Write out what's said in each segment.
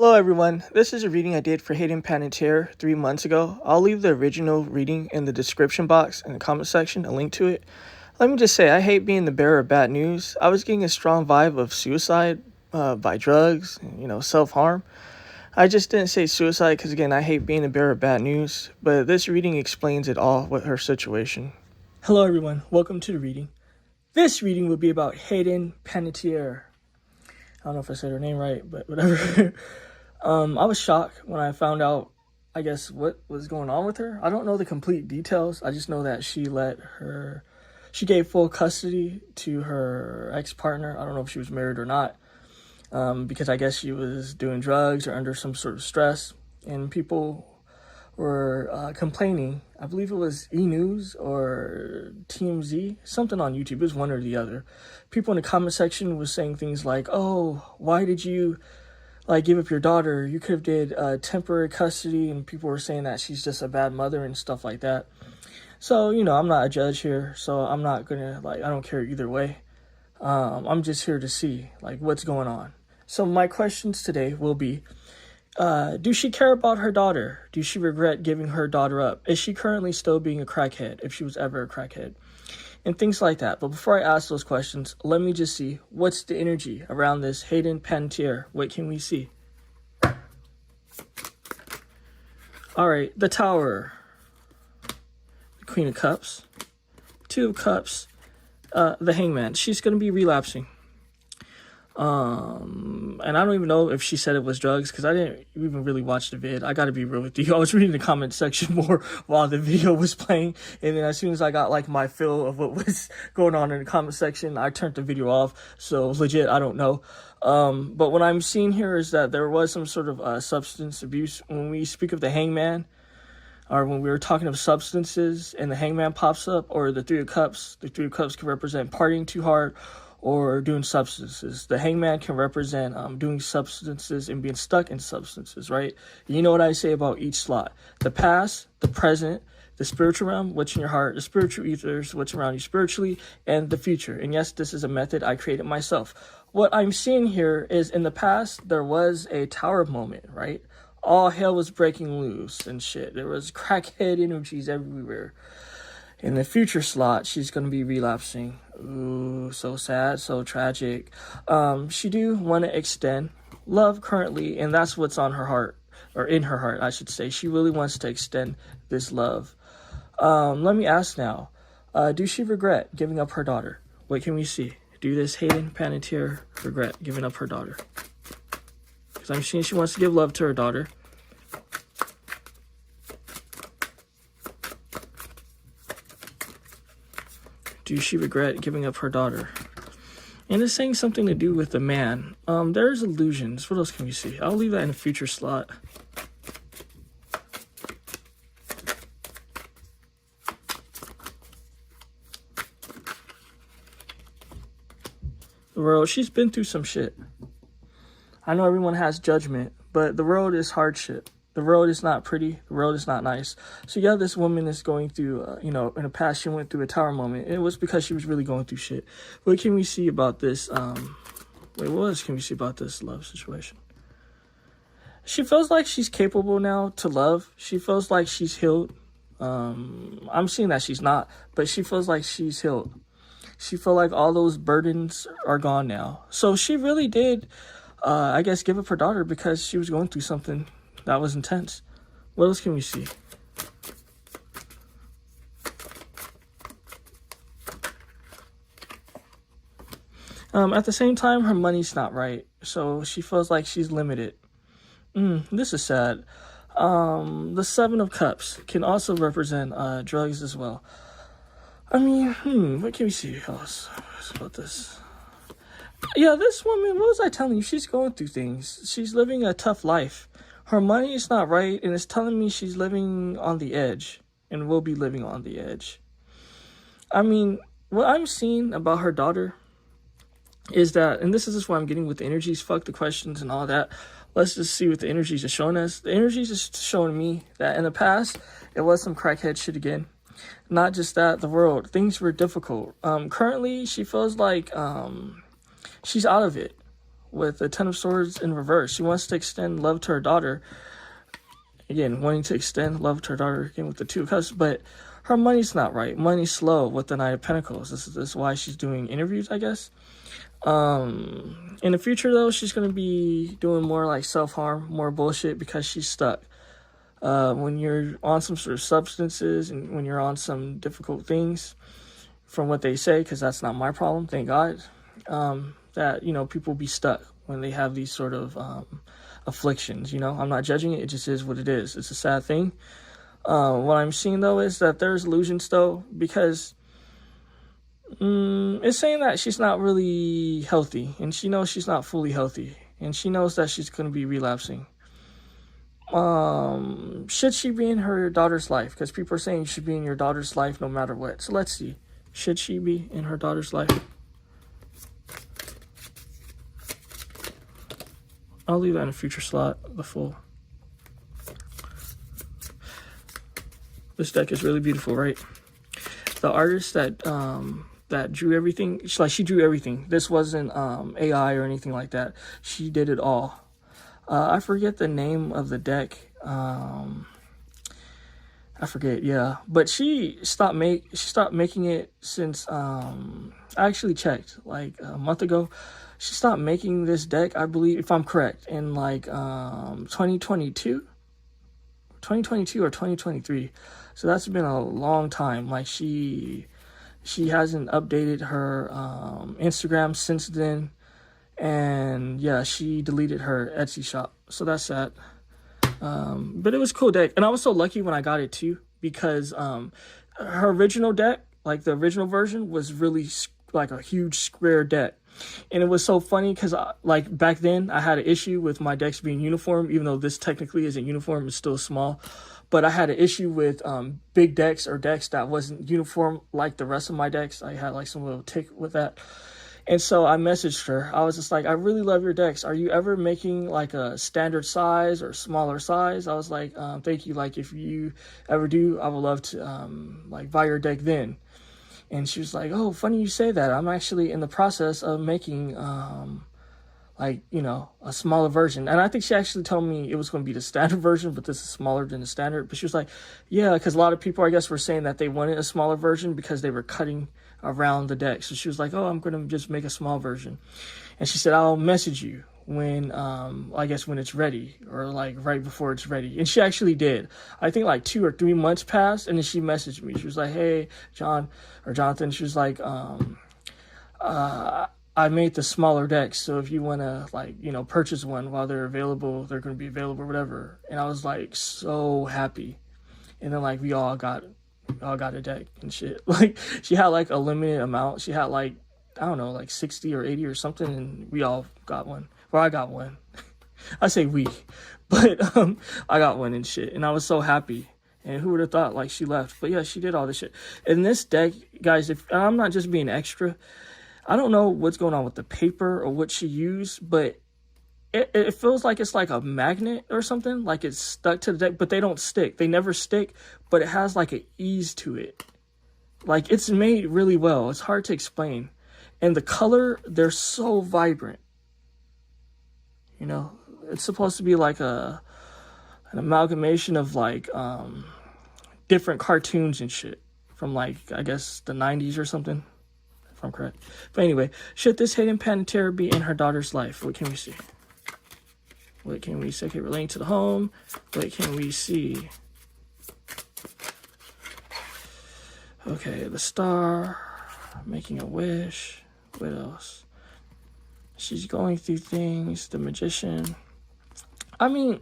Hello everyone, this is a reading I did for Hayden Panettiere 3 months ago. I'll leave the original reading in the description box in the comment section, a link to it. Let me just say, I hate being the bearer of bad news. I was getting a strong vibe of suicide by drugs, self-harm. I just didn't say suicide because, again, I hate being the bearer of bad news, but this reading explains it all with her situation. Hello everyone, welcome to the reading. This reading will be about Hayden Panettiere. I don't know if I said her name right, but whatever. I was shocked when I found out, I guess, what was going on with her. I don't know the complete details. I just know that she gave full custody to her ex-partner. I don't know if she was married or not, because I guess she was doing drugs or under some sort of stress. And people were complaining. I believe it was E! News or TMZ, something on YouTube. It was one or the other. People in the comment section was saying things like, oh, why did you give up your daughter? You could have did temporary custody. And people were saying that she's just a bad mother and stuff like that. So, I'm not a judge here, so I'm not gonna, I don't care either way. I'm just here to see, what's going on. So my questions today will be, do she care about her daughter? Do she regret giving her daughter up? Is she currently still being a crackhead, if she was ever a crackhead? And things like that. But before I ask those questions, let me just see, what's the energy around this Hayden Panettiere? What can we see? All right, the Tower, the Queen of Cups, Two of Cups, the Hangman. She's going to be relapsing. And I don't even know if she said it was drugs, because I didn't even really watch the vid. I gotta be real with you. I was reading the comment section more while the video was playing, and then as soon as I got my fill of what was going on in the comment section, I turned the video off. So legit, I don't know. But what I'm seeing here is that there was some sort of substance abuse. When we speak of the Hangman, or when we were talking of substances and the Hangman pops up, or the Three of Cups can represent partying too hard or doing substances. The Hangman can represent doing substances and being stuck in substances, right? You know what I say about each slot. The past, the present, the spiritual realm, what's in your heart, the spiritual ethers, what's around you spiritually, and the future. And yes, this is a method I created myself. What I'm seeing here is, in the past, there was a tower moment, right? All hell was breaking loose and shit. There was crackhead energies everywhere. In the future slot, she's going to be relapsing. Ooh, so sad, so tragic. She do want to extend love currently, and that's what's on her heart, or in her heart, I should say. She really wants to extend this love. Let me ask now, do she regret giving up her daughter? What can we see? Do this Hayden Panettiere regret giving up her daughter? Because I'm seeing she wants to give love to her daughter. Do she regret giving up her daughter? And it's saying something to do with the man. There's illusions. What else can we see? I'll leave that in a future slot. The world, she's been through some shit. I know everyone has judgment, but the world is hardship. The road is not pretty. The road is not nice. So yeah, this woman is going through, in the past, she went through a tower moment. It was because she was really going through shit. What can we see about this? What else can we see about this love situation? She feels like she's capable now to love. She feels like she's healed. I'm seeing that she's not, but she feels like she's healed. She feels like all those burdens are gone now. So she really did, I guess, give up her daughter because she was going through something that was intense. What else can we see? At the same time, her money's not right. So she feels like she's limited. This is sad. The Seven of Cups can also represent drugs as well. I mean, what can we see else about this? Yeah, this woman, what was I telling you? She's going through things. She's living a tough life. Her money is not right, and it's telling me she's living on the edge and will be living on the edge. I mean, what I'm seeing about her daughter is that, and this is just what I'm getting with the energies, fuck the questions and all that. Let's just see what the energies are showing us. The energies are showing me that in the past, it was some crackhead shit again. Not just that, the world, things were difficult. Currently, she feels like she's out of it. with the Ten of Swords in reverse. She wants to extend love to her daughter. Again, wanting to extend love to her daughter, again with the Two of Cups, but her money's not right. Money's slow with the Knight of Pentacles. This is why she's doing interviews, I guess. In the future, though, she's going to be doing more like self-harm, more bullshit, because she's stuck. When you're on some sort of substances and when you're on some difficult things, from what they say, because that's not my problem, thank God, that, you know, people be stuck when they have these sort of afflictions, you know. I'm not judging it. It just is what it is. It's a sad thing. What I'm seeing, though, is that there's illusions, though, because it's saying that she's not really healthy, and she knows she's not fully healthy, and she knows that she's going to be relapsing. Should she be in her daughter's life? Because people are saying you should be in your daughter's life no matter what. So let's see. Should she be in her daughter's life? I'll leave that in a future slot, the full. This deck is really beautiful, right? The artist that drew everything, she drew everything. This wasn't AI or anything like that. She did it all. I forget the name of the deck. I forget, yeah. But she stopped making it since I actually checked like a month ago. She stopped making this deck, I believe, if I'm correct, in like 2022 or 2023. So that's been a long time. Like she hasn't updated her Instagram since then. And yeah, she deleted her Etsy shop. So that's sad. But it was a cool deck. And I was so lucky when I got it too, because her original deck, like the original version, was really like a huge square deck. And it was so funny because like back then I had an issue with my decks being uniform, even though this technically isn't uniform, it's still small. But I had an issue with big decks or decks that wasn't uniform like the rest of my decks. I had like some little tick with that. And so I messaged her. I was just like, I really love your decks. Are you ever making like a standard size or smaller size? I was like, thank you. Like if you ever do, I would love to like buy your deck then. And she was like, oh, funny you say that. I'm actually in the process of making like, you know, a smaller version. And I think she actually told me it was going to be the standard version, but this is smaller than the standard. But she was like, yeah, because a lot of people, I guess, were saying that they wanted a smaller version because they were cutting around the deck. So she was like, oh, I'm going to just make a small version. And she said, I'll message you when, I guess when it's ready, or like right before it's ready. And she actually did. I think like 2 or 3 months passed, and then she messaged me. She was like, hey, Jonathan, she was like, I made the smaller decks, so if you want to, like, you know, purchase one while they're available, they're going to be available, whatever. And I was like so happy. And then like we all got a deck and shit. Like she had like a limited amount. She had like, I don't know, like 60 or 80 or something, and we all got one. Well, I got one. I say we, but I got one and shit, and I was so happy. And who would have thought, like, she left? But yeah, she did all this shit. In this deck, guys, if I'm not just being extra, I don't know what's going on with the paper or what she used, but it feels like it's like a magnet or something, like it's stuck to the deck, but they don't stick. They never stick, but it has like an ease to it. Like it's made really well. It's hard to explain. And the color, they're so vibrant. You know, it's supposed to be like an amalgamation of like different cartoons and shit from like, I guess the 90s or something, if I'm correct. But anyway, should this Hayden Panettiere be in her daughter's life? What can we see? What can we see? Okay, relating to the home. What can we see? Okay, the star, making a wish. What else? She's going through things. The magician. I mean,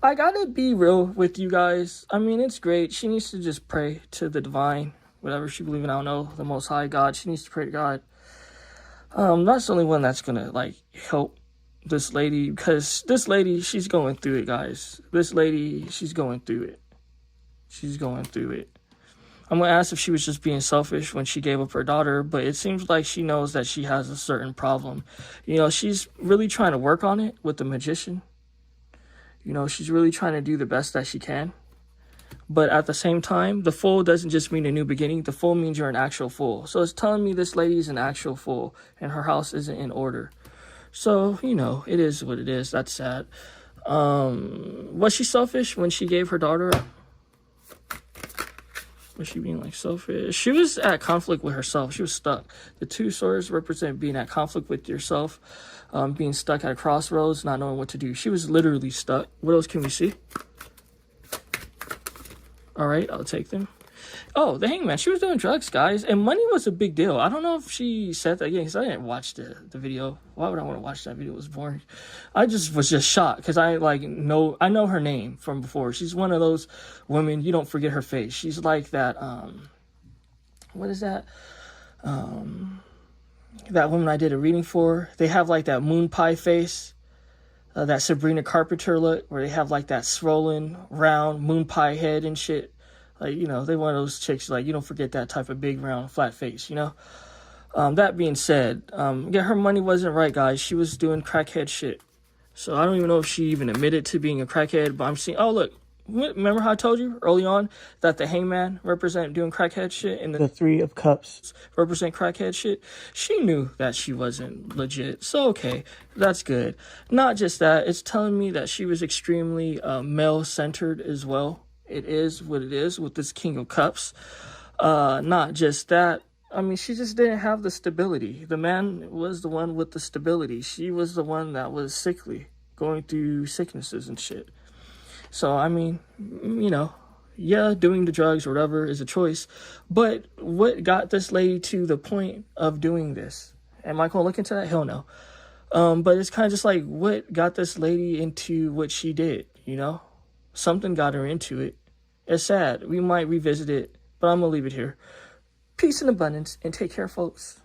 I gotta be real with you guys. I mean, it's great. She needs to just pray to the divine, whatever she believes in. I don't know, the Most High God. She needs to pray to God. That's the only one that's gonna like help this lady, because this lady, she's going through it, guys. This lady, she's going through it. She's going through it. I'm going to ask if she was just being selfish when she gave up her daughter, but it seems like she knows that she has a certain problem. You know, she's really trying to work on it with the magician. You know, she's really trying to do the best that she can. But at the same time, the full doesn't just mean a new beginning. The full means you're an actual fool. So it's telling me this lady is an actual fool and her house isn't in order. So, you know, it is what it is. That's sad. Was she selfish when she gave her daughter up? Was she being like selfish? She was at conflict with herself. She was stuck. The two swords represent being at conflict with yourself, being stuck at a crossroads, not knowing what to do. She was literally stuck. What else can we see? All right, I'll take them. Oh, the Hangman. She was doing drugs, guys, and money was a big deal. I don't know if she said that again, because I didn't watch the video. Why would I want to watch that video? It was boring. I just was shocked because I know her name from before. She's one of those women, you don't forget her face. She's like that, what is that? That woman I did a reading for. They have like that moon pie face, that Sabrina Carpenter look, where they have like that swollen, round moon pie head and shit. Like, you know, they one of those chicks, like, you don't forget that type of big, round, flat face, you know? That being said, yeah, her money wasn't right, guys. She was doing crackhead shit. So I don't even know if she even admitted to being a crackhead, but I'm seeing, oh, look, remember how I told you early on that the Hangman represent doing crackhead shit and the Three of Cups represent crackhead shit? She knew that she wasn't legit. So, okay, that's good. Not just that, it's telling me that she was extremely male-centered as well. It is what it is with this King of Cups. Not just that. I mean, she just didn't have the stability. The man was the one with the stability. She was the one that was sickly, going through sicknesses and shit. So, I mean, you know, yeah, doing the drugs or whatever is a choice. But what got this lady to the point of doing this? Am I going to look into that? Hell no. But it's kind of just like, what got this lady into what she did, you know? Something got her into it. It's sad. We might revisit it, but I'm going to leave it here. Peace and abundance, and take care, folks.